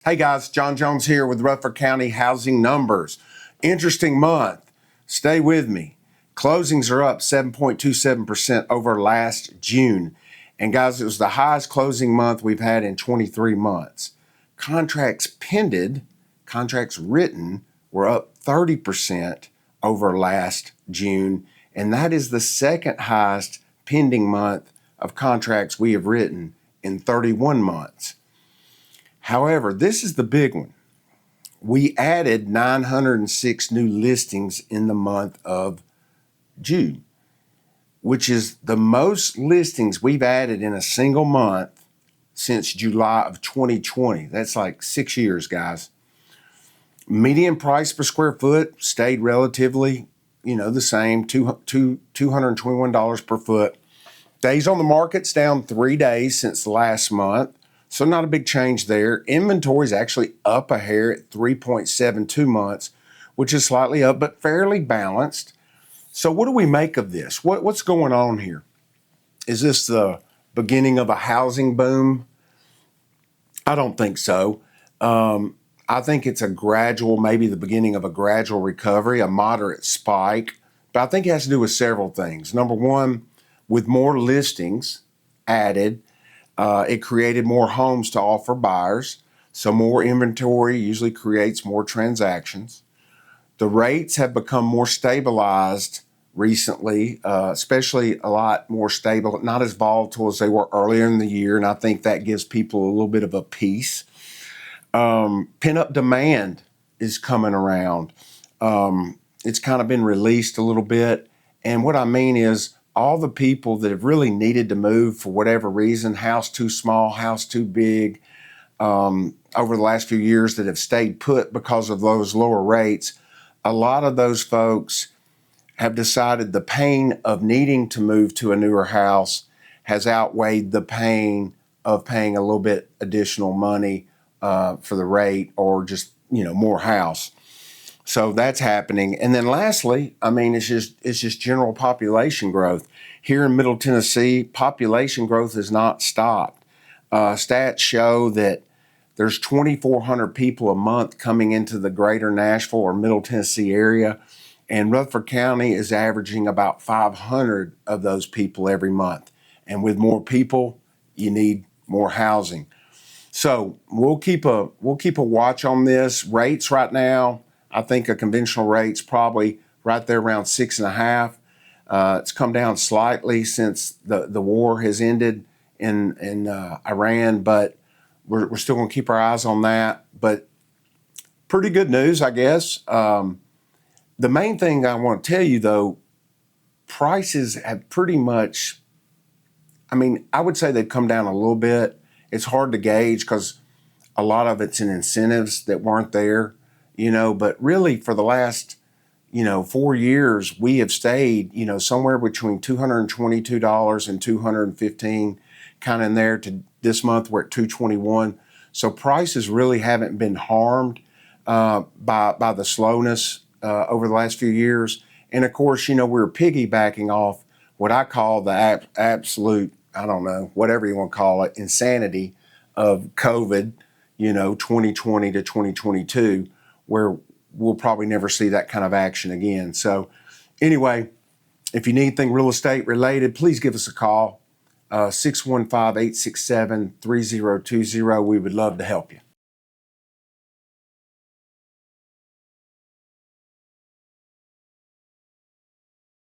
Hey guys, John Jones here with Rutherford County housing numbers. Interesting month. Stay with me. Closings are up 7.27% over last June. And guys, it was the highest closing month we've had in 23 months. Contracts pended, contracts written were up 30% over last June. And that is the second highest pending month of contracts we have written in 31 months. However, this is the big one. We added 906 new listings in the month of June, which is the most listings we've added in a single month since July of 2020. That's like 6 years, guys. Median price per square foot stayed relatively, the same, $221 per foot. Days on the market's down 3 days since last month. So not a big change there. Inventory is actually up a hair at 3.72 months, which is slightly up, but fairly balanced. So what do we make of this? What's going on here? Is this the beginning of a housing boom? I don't think so. I think it's maybe the beginning of a gradual recovery, a moderate spike. But I think it has to do with several things. Number one, with more listings added, it created more homes to offer buyers, so more inventory usually creates more transactions. The rates have become more stabilized recently, especially a lot more stable, not as volatile as they were earlier in the year, and I think that gives people a little bit of a peace. Pent-up demand is coming around. It's kind of been released a little bit, and what I mean is all the people that have really needed to move for whatever reason, house too small, house too big, over the last few years that have stayed put because of those lower rates, a lot of those folks have decided the pain of needing to move to a newer house has outweighed the pain of paying a little bit additional money for the rate or just, more house. So that's happening. And then lastly, it's just general population growth. Here in Middle Tennessee, population growth has not stopped. Stats show that there's 2,400 people a month coming into the greater Nashville or Middle Tennessee area, and Rutherford County is averaging about 500 of those people every month. And with more people, you need more housing. So we'll keep a watch on this. Rates right now, I think a conventional rate's probably right there around 6.5. It's come down slightly since the war has ended in Iran, but we're still going to keep our eyes on that. But pretty good news, I guess. The main thing I want to tell you, though, prices have pretty much, I would say they've come down a little bit. It's hard to gauge because a lot of it's in incentives that weren't there. But really for the last, 4 years, we have stayed, somewhere between $222 and $215, kind of in there. To this month, we're at $221. So prices really haven't been harmed by the slowness over the last few years. And of course, we're piggybacking off what I call the absolute, whatever you want to call it, insanity of COVID, 2020 to 2022. Where we'll probably never see that kind of action again. So anyway, if you need anything real estate related, please give us a call, 615-867-3020. We would love to help you.